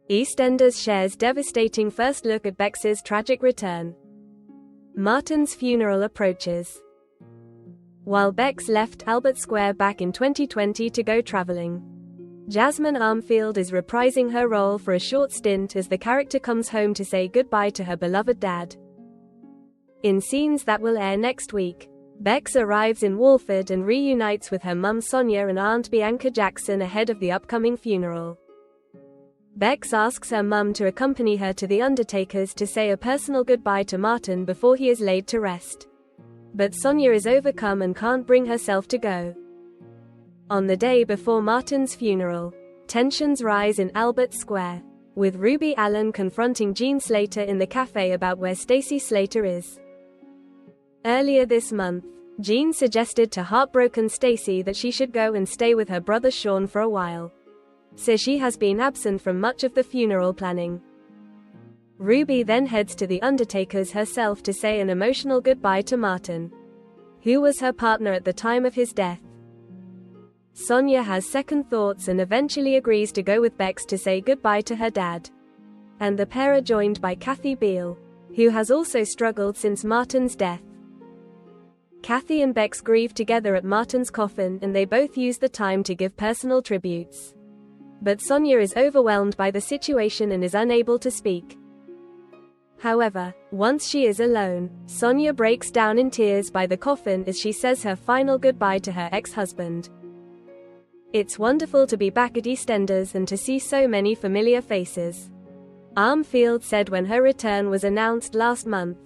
EastEnders shares devastating first look at Bex's tragic return. Martin's funeral approaches. While Bex left Albert Square back in 2020 to go traveling, Jasmine Armfield is reprising her role for a short stint as the character comes home to say goodbye to her beloved dad. In scenes that will air next week, Bex arrives in Walford and reunites with her mum Sonia and aunt Bianca Jackson ahead of the upcoming funeral. Bex asks her mum to accompany her to the undertaker's to say a personal goodbye to Martin before he is laid to rest. But Sonia is overcome and can't bring herself to go. On the day before Martin's funeral, tensions rise in Albert Square, with Ruby Allen confronting Jean Slater in the cafe about where Stacey Slater is. Earlier this month, Jean suggested to heartbroken Stacey that she should go and stay with her brother Sean for a while, so she has been absent from much of the funeral planning. Ruby then heads to the undertaker's herself to say an emotional goodbye to Martin, who was her partner at the time of his death. Sonia has second thoughts and eventually agrees to go with Bex to say goodbye to her dad. And the pair are joined by Kathy Beale, who has also struggled since Martin's death. Kathy and Bex grieve together at Martin's coffin and they both use the time to give personal tributes. But Sonia is overwhelmed by the situation and is unable to speak. However, once she is alone, Sonia breaks down in tears by the coffin as she says her final goodbye to her ex-husband. It's wonderful to be back at EastEnders and to see so many familiar faces, Armfield said when her return was announced last month.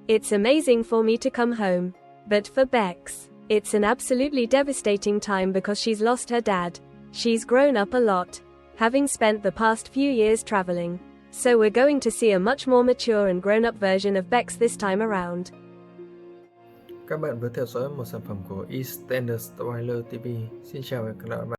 It's amazing for me to come home. But for Bex, it's an absolutely devastating time because she's lost her dad. She's grown up a lot, having spent the past few years traveling. So we're going to see a much more mature and grown-up version of Bex this time around. Các bạn vừa theo dõi một sản phẩm của EastEnders Trailer TV. Xin chào và hẹn gặp lại.